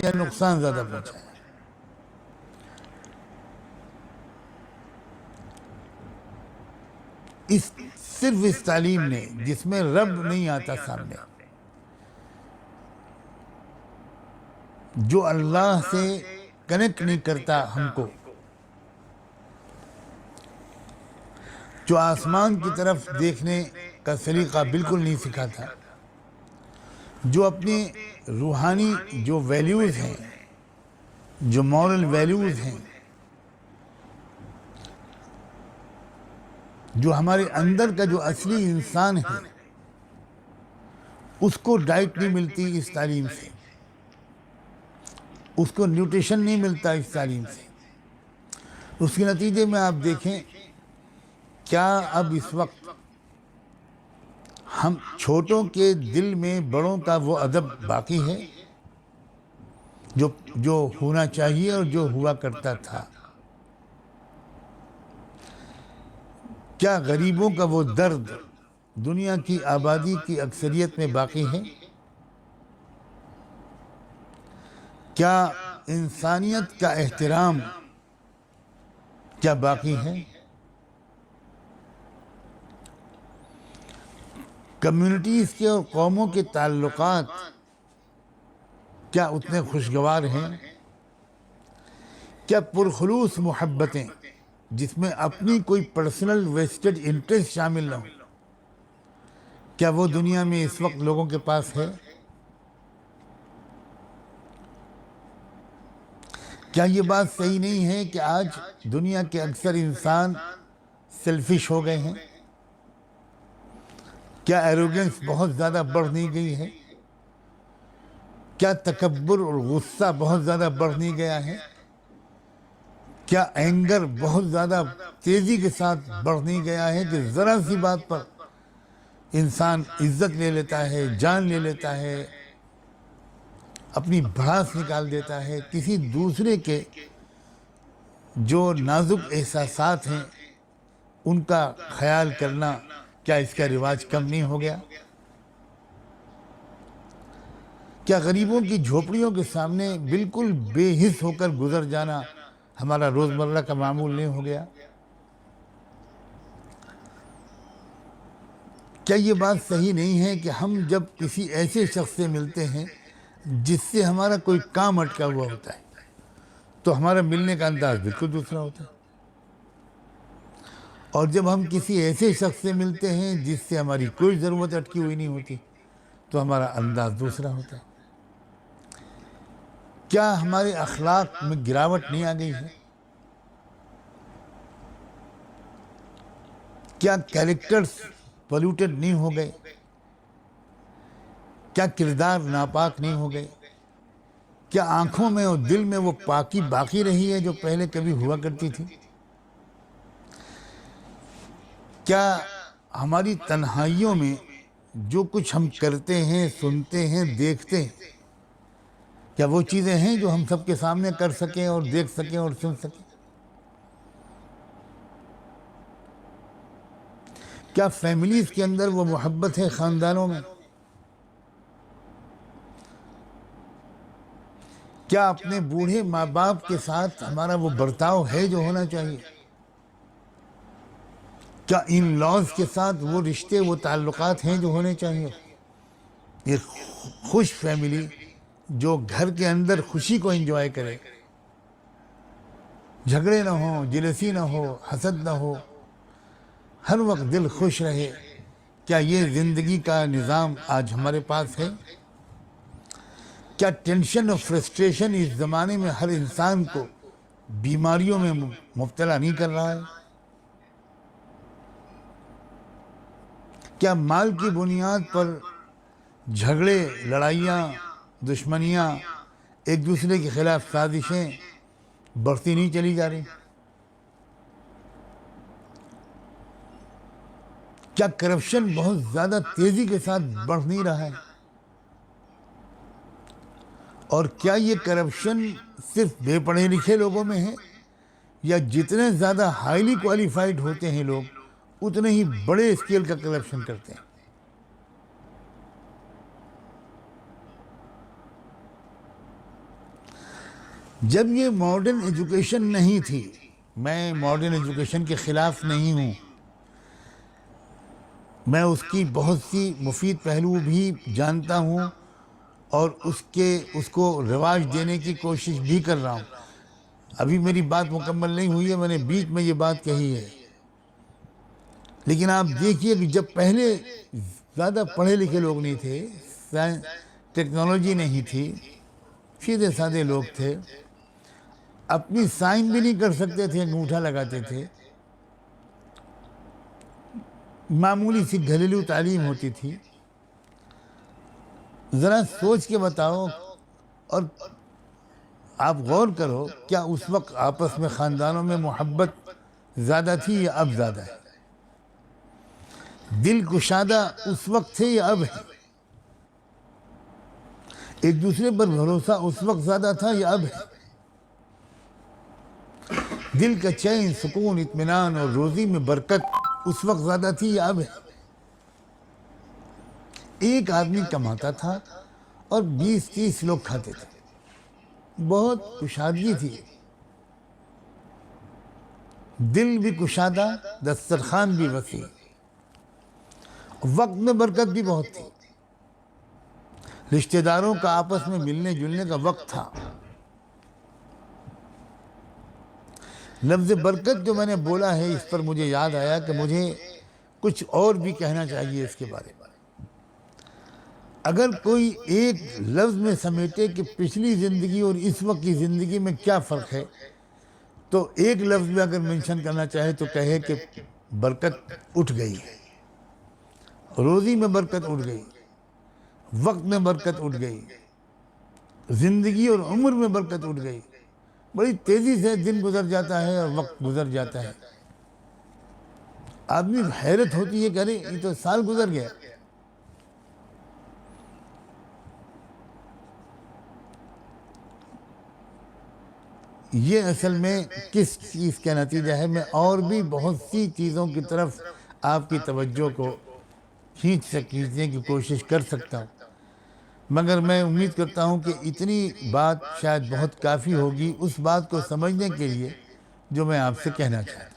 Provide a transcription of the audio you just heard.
یا نقصان زیادہ پہنچایا؟ صرف اس تعلیم نے جس میں رب نہیں آتا سامنے، جو اللہ سے کنیکٹ نہیں کرتا ہم کو، جو آسمان کی طرف دیکھنے کا سلیقہ بالکل نہیں سکھاتا، جو اپنے روحانی جو ویلیوز ہیں، جو مورل ویلیوز ہیں، جو ہمارے اندر کا جو اصلی انسان ہے، اس کو ڈائٹ نہیں ملتی اس تعلیم سے، اس کو نیوٹریشن نہیں ملتا اس تعلیم سے۔ اس کے نتیجے میں آپ دیکھیں کیا اب اس وقت ہم چھوٹوں کے دل میں بڑوں کا وہ ادب باقی ہے جو ہونا چاہیے اور جو ہوا کرتا تھا؟ کیا غریبوں کا وہ درد دنیا کی آبادی کی اکثریت میں باقی ہے؟ کیا انسانیت کا احترام کیا باقی ہے؟ کمیونٹیز کے اور قوموں کے تعلقات کیا اتنے خوشگوار ہیں؟ کیا پرخلوص محبتیں جس میں اپنی کوئی پرسنل ویسٹڈ انٹرسٹ شامل نہ ہو، کیا وہ دنیا میں اس وقت لوگوں کے پاس ہے؟ کیا یہ بات صحیح نہیں ہے کہ آج دنیا کے اکثر انسان سیلفش ہو گئے ہیں؟ کیا ایروگنس بہت زیادہ بڑھ نہیں گئی ہے؟ کیا تکبر اور غصہ بہت زیادہ بڑھ نہیں گیا ہے؟ کیا اینگر بہت زیادہ تیزی کے ساتھ بڑھ نہیں گیا ہے کہ ذرا سی بات پر انسان عزت لے لیتا ہے، جان لے لیتا ہے، اپنی بھڑاس نکال دیتا ہے؟ کسی دوسرے کے جو نازک احساسات ہیں ان کا خیال کرنا کیا اس کا رواج کم نہیں ہو گیا؟ کیا غریبوں کی جھوپڑیوں کے سامنے بالکل بے حس ہو کر گزر جانا ہمارا روزمرہ کا معمول نہیں ہو گیا؟ کیا یہ بات صحیح نہیں ہے کہ ہم جب کسی ایسے شخص سے ملتے ہیں جس سے ہمارا کوئی کام اٹکا ہوا ہوتا ہے تو ہمارا ملنے کا انداز بالکل دوسرا ہوتا ہے، اور جب ہم کسی ایسے شخص سے ملتے ہیں جس سے ہماری کوئی ضرورت اٹکی ہوئی نہیں ہوتی تو ہمارا انداز دوسرا ہوتا ہے؟ کیا ہمارے اخلاق میں گراوٹ نہیں آ گئی ہے؟ کیا کیریکٹرز پولیوٹڈ نہیں ہو گئے؟ کیا کردار ناپاک نہیں ہو گئے؟ کیا آنکھوں میں اور دل میں وہ پاکی باقی رہی ہے جو پہلے کبھی ہوا کرتی تھی؟ کیا ہماری تنہائیوں میں جو کچھ ہم کرتے ہیں، سنتے ہیں، دیکھتے ہیں، کیا وہ چیزیں ہیں جو ہم سب کے سامنے کر سکیں اور دیکھ سکیں اور سن سکیں؟ کیا فیملیز کے اندر وہ محبت ہے، خاندانوں میں؟ کیا اپنے بوڑھے ماں باپ کے ساتھ ہمارا وہ برتاؤ ہے جو ہونا چاہیے؟ کیا ان لاز کے ساتھ وہ رشتے، وہ تعلقات ہیں جو ہونے چاہیے؟ ایک خوش فیملی جو گھر کے اندر خوشی کو انجوائے کرے، جھگڑے نہ ہوں، جیلسی نہ ہو، حسد نہ ہو، ہر وقت دل خوش رہے، کیا یہ زندگی کا نظام آج ہمارے پاس ہے؟ کیا ٹینشن اور فرسٹریشن اس زمانے میں ہر انسان کو بیماریوں میں مبتلا نہیں کر رہا ہے؟ کیا مال کی بنیاد پر جھگڑے، لڑائیاں، دشمنیاں، ایک دوسرے کے خلاف سازشیں بڑھتی نہیں چلی جا رہی؟ کیا کرپشن بہت زیادہ تیزی کے ساتھ بڑھ نہیں رہا ہے؟ اور کیا یہ کرپشن صرف بے پڑھے لکھے لوگوں میں ہے، یا جتنے زیادہ ہائیلی کوالیفائڈ ہوتے ہیں لوگ اتنے ہی بڑے اسکیل کا کرپشن کرتے ہیں؟ جب یہ ماڈرن ایجوکیشن نہیں تھی، میں ماڈرن ایجوکیشن کے خلاف نہیں ہوں، میں اس کی بہت سی مفید پہلو بھی جانتا ہوں اور اس کو رواج دینے کی کوشش بھی کر رہا ہوں۔ ابھی میری بات مکمل نہیں ہوئی ہے، میں نے بیچ میں یہ بات کہی ہے، لیکن آپ دیکھیے کہ جب پہلے زیادہ پڑھے لکھے لوگ نہیں تھے، ٹیکنالوجی نہیں تھی، سیدھے سادے لوگ تھے، اپنی سائن بھی نہیں کر سکتے تھے، انگوٹھا لگاتے تھے، معمولی سی گھریلو تعلیم ہوتی تھی۔ ذرا سوچ کے بتاؤ اور آپ غور کرو، کیا اس وقت آپس میں خاندانوں میں محبت زیادہ تھی یا اب زیادہ ہے؟ دل کشادہ اس وقت تھے یا اب ہے؟ ایک دوسرے پر بھروسہ اس وقت زیادہ تھا یا اب ہے؟ دل کا چین، سکون، اطمینان اور روزی میں برکت اس وقت زیادہ تھی یا اب ہے؟ ایک آدمی کماتا تھا اور 20-30 لوگ کھاتے تھے، بہت کشادگی تھی، دل بھی کشادہ، دسترخوان بھی وسیع، وقت میں برکت بھی بہت تھی، رشتہ داروں کا آپس میں ملنے جلنے کا وقت تھا۔ لفظ برکت جو میں نے بولا ہے، اس پر مجھے یاد آیا کہ مجھے کچھ اور بھی کہنا چاہیے اس کے بارے میں۔ اگر کوئی ایک لفظ میں سمیٹے کہ پچھلی زندگی اور اس وقت کی زندگی میں کیا فرق ہے، تو ایک لفظ میں اگر منشن کرنا چاہے تو کہے کہ برکت اٹھ گئی، روزی میں برکت اٹھ گئی، وقت میں برکت اٹھ گئی، زندگی اور عمر میں برکت اٹھ گئی۔ بڑی تیزی سے دن گزر جاتا ہے اور وقت گزر جاتا ہے، آدمی حیرت ہوتی ہے کہ ارے یہ تو سال گزر گیا۔ یہ اصل میں کس چیز کا نتیجہ ہے؟ میں اور بھی بہت سی چیزوں کی طرف آپ کی توجہ کو کھینچنے کی کوشش کر سکتا ہوں، مگر میں امید کرتا ہوں کہ اتنی بات شاید بہت کافی ہوگی اس بات کو سمجھنے کے لیے جو میں آپ سے کہنا چاہتا ہوں۔